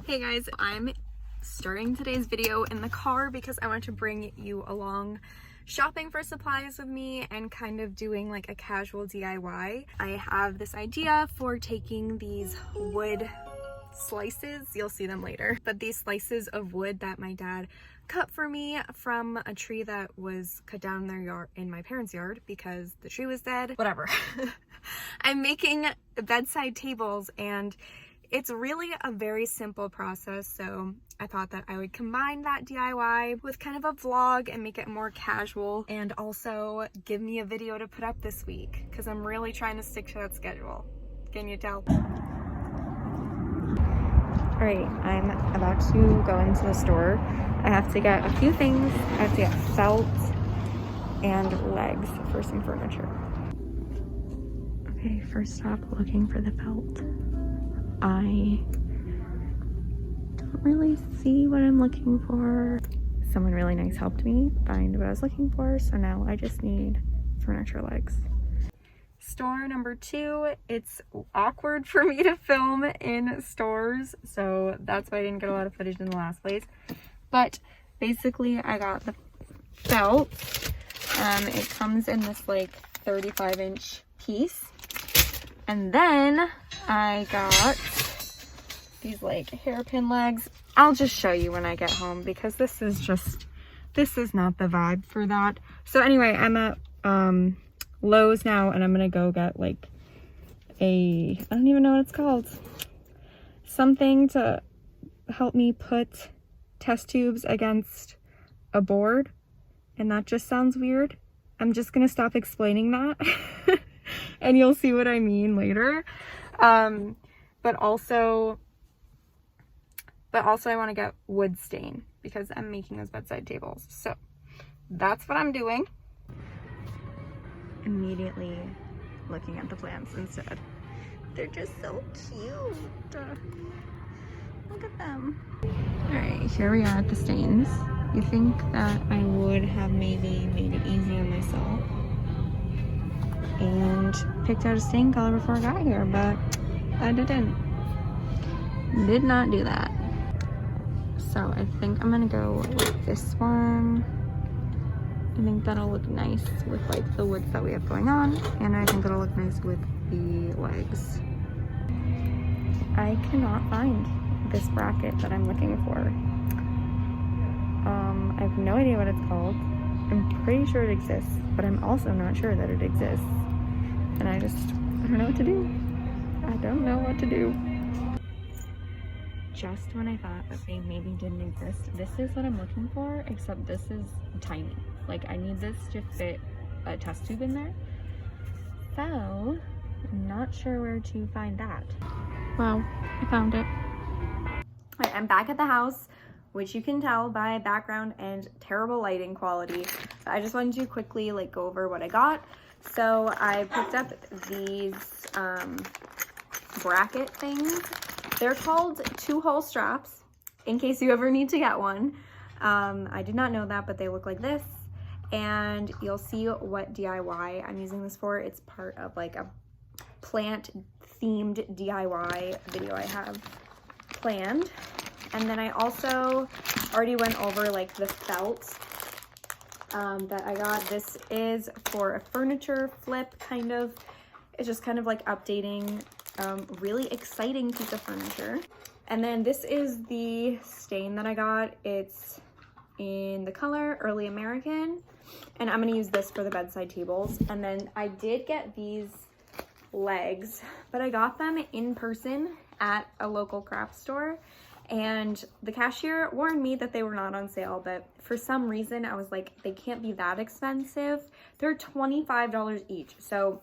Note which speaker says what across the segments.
Speaker 1: Hey guys, I'm starting today's video in the car because I want to bring you along shopping for supplies with me and kind of doing like a casual DIY. I have this idea for taking these wood slices, you'll see them later, but these slices of wood that my dad cut for me from a tree that was cut down in their yard, in my parents' yard, because the tree was dead. Whatever. I'm making bedside tables, and it's really a very simple process, so I thought that I would combine that DIY with kind of a vlog and make it more casual, and also give me a video to put up this week because I'm really trying to stick to that schedule. Can you tell? Alright, I'm about to go into the store. I have to get a few things. I have to get felt and legs for some furniture. Okay, first stop, looking for the felt. I don't really see what I'm looking for. Someone really nice helped me find what I was looking for, so now I just need furniture legs. Store number 2, it's awkward for me to film in stores, so that's why I didn't get a lot of footage in the last place. But basically I got the felt. It comes in this like 35-inch piece. And then I got these like hairpin legs. I'll just show you when I get home because this is not the vibe for that. So anyway, I'm at Lowe's now, and I'm gonna go get like I don't even know what it's called. Something to help me put test tubes against a board. And that just sounds weird. I'm just gonna stop explaining that. And you'll see what I mean later. But also I want to get wood stain because I'm making those bedside tables. So that's what I'm doing. Immediately looking at the plants instead. They're just so cute. Look at them. All right, here we are at the stains. You think that I would have maybe made it easy on myself and picked out a stain color before I got here, but I didn't. Did not do that. So I think I'm gonna go with this one. I think that'll look nice with like the woods that we have going on, and I think it'll look nice with the legs. I cannot find this bracket that I'm looking for. I have no idea what it's called. I'm pretty sure it exists, but I'm also not sure that it exists. And I don't know what to do. I don't know what to do. Just when I thought that they maybe didn't exist, this is what I'm looking for, except this is tiny. Like, I need this to fit a test tube in there. So, I'm not sure where to find that. Wow, I found it. Alright, I'm back at the house, which you can tell by background and terrible lighting quality. But I just wanted to quickly like go over what I got. So I picked up these bracket things. They're called 2-hole straps, in case you ever need to get one. I did not know that, but they look like this. And you'll see what DIY I'm using this for. It's part of like a plant-themed DIY video I have planned. And then I also already went over like the felt that I got. This is for a furniture flip kind of. It's just kind of like updating really exciting piece of furniture. And then this is the stain that I got. It's in the color Early American, and I'm gonna use this for the bedside tables. And then I did get these legs, but I got them in person at a local craft store, and the cashier warned me that they were not on sale, but for some reason I was like, they can't be that expensive. They're $25 each. So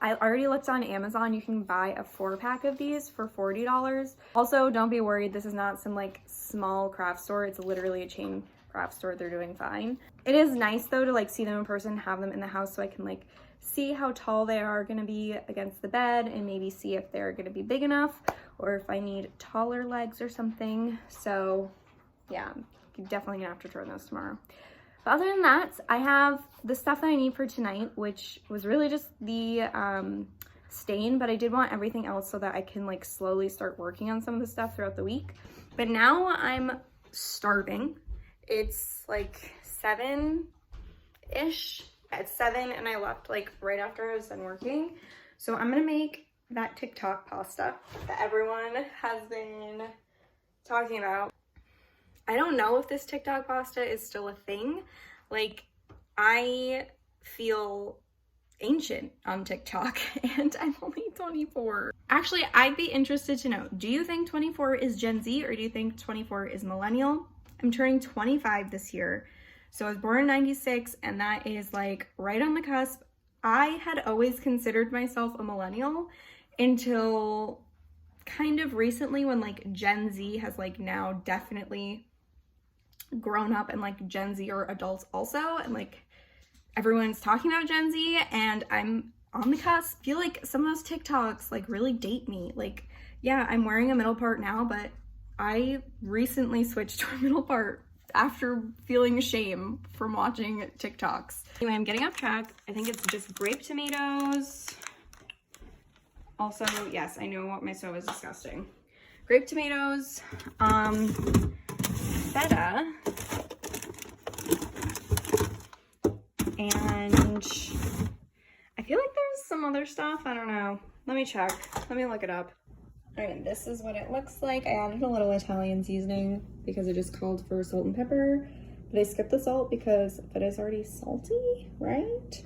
Speaker 1: I already looked on Amazon. You can buy a 4-pack of these for $40. Also, don't be worried. This is not some like small craft store. It's literally a chain craft store. They're doing fine. It is nice though to like see them in person, have them in the house so I can like see how tall they are going to be against the bed and maybe see if they're going to be big enough or if I need taller legs or something. So yeah, I'm definitely gonna have to turn those tomorrow. But other than that, I have the stuff that I need for tonight, which was really just the stain, but I did want everything else so that I can like slowly start working on some of the stuff throughout the week. But now I'm starving. It's like 7-ish. At 7, and I left like right after I was done working. So I'm gonna make that TikTok pasta that everyone has been talking about. I don't know if this TikTok pasta is still a thing. Like, I feel ancient on TikTok and I'm only 24. Actually, I'd be interested to know, do you think 24 is Gen Z or do you think 24 is millennial? I'm turning 25 this year. So I was born in 96 and that is like right on the cusp. I had always considered myself a millennial until kind of recently when like Gen Z has like now definitely grown up and like Gen Z are adults also, and like everyone's talking about Gen Z and I'm on the cusp. I feel like some of those TikToks like really date me. Like, yeah, I'm wearing a middle part now, but I recently switched to a middle part after feeling shame from watching TikToks. Anyway, I'm getting off track. I think it's just grape tomatoes. Also, yes, I know what my stove is disgusting. Grape tomatoes, feta, and I feel like there's some other stuff. I don't know. Let me check. Let me look it up. All right, this is what it looks like. I added a little Italian seasoning because it just called for salt and pepper, but I skipped the salt because it is already salty, right?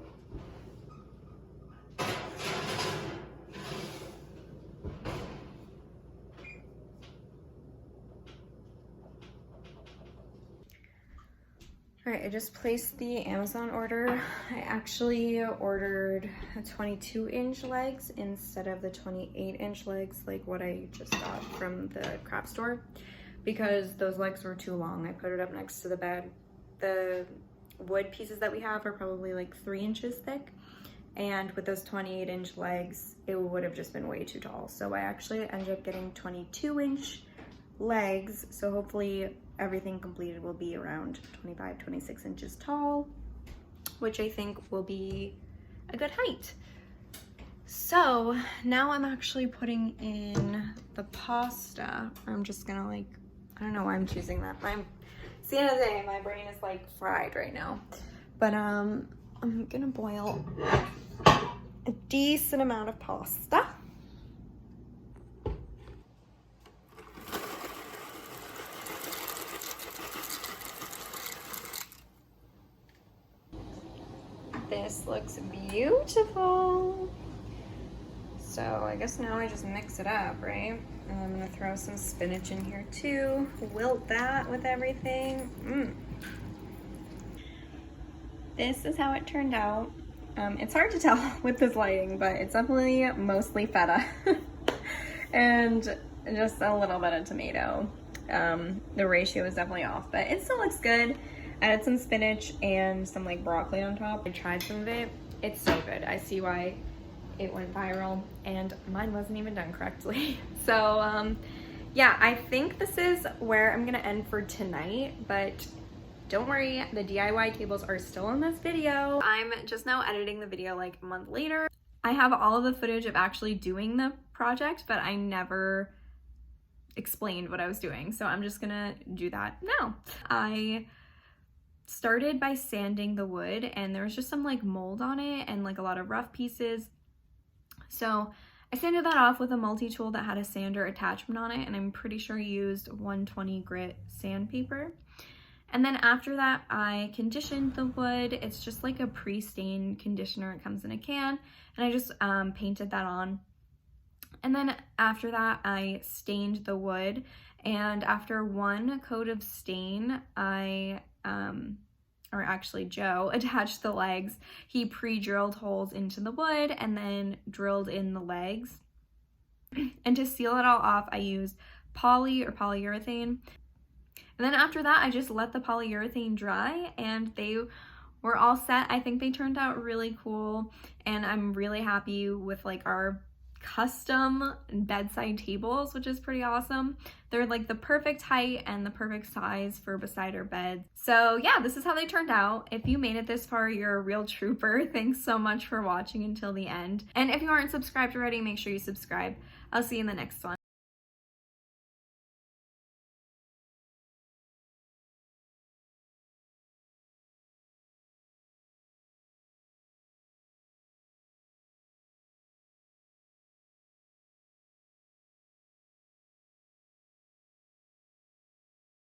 Speaker 1: All right, I just placed the Amazon order. I actually ordered a 22-inch legs instead of the 28-inch legs, like what I just got from the craft store, because those legs were too long. I put it up next to the bed. The wood pieces that we have are probably like 3 inches thick, and with those 28-inch legs, it would have just been way too tall. So I actually ended up getting 22-inch legs, so hopefully everything completed will be around 25-26 inches tall, which I think will be a good height. So now I'm actually putting in the pasta. I'm just gonna like, I don't know why I'm choosing that. It's the end of the day, my brain is like fried right now. But I'm gonna boil a decent amount of pasta. This looks beautiful. So I guess now I just mix it up, right? And I'm gonna throw some spinach in here too. Wilt that with everything. This is how it turned out. It's hard to tell with this lighting, but it's definitely mostly feta and just a little bit of tomato. The ratio is definitely off, but it still looks good. I added some spinach and some like broccoli on top. I tried some of it. It's so good. I see why it went viral, and mine wasn't even done correctly. So yeah, I think this is where I'm gonna end for tonight, but don't worry, the DIY tables are still in this video. I'm just now editing the video like a month later. I have all of the footage of actually doing the project, but I never explained what I was doing. So I'm just gonna do that now. I started by sanding the wood, and there was just some like mold on it and like a lot of rough pieces. So I sanded that off with a multi-tool that had a sander attachment on it, and I'm pretty sure I used 120 grit sandpaper. And then after that, I conditioned the wood. It's just like a pre-stain conditioner. It comes in a can, and I just painted that on. And then after that, I stained the wood, and after one coat of stain, or actually Joe attached the legs. He pre-drilled holes into the wood and then drilled in the legs. And to seal it all off, I used poly or polyurethane. And then after that, I just let the polyurethane dry, and they were all set. I think they turned out really cool, and I'm really happy with like our custom bedside tables, which is pretty awesome. They're like the perfect height and the perfect size for beside our bed. So yeah, this is how they turned out. If you made it this far, you're a real trooper. Thanks so much for watching until the end. And if you aren't subscribed already, make sure you subscribe. I'll see you in the next one.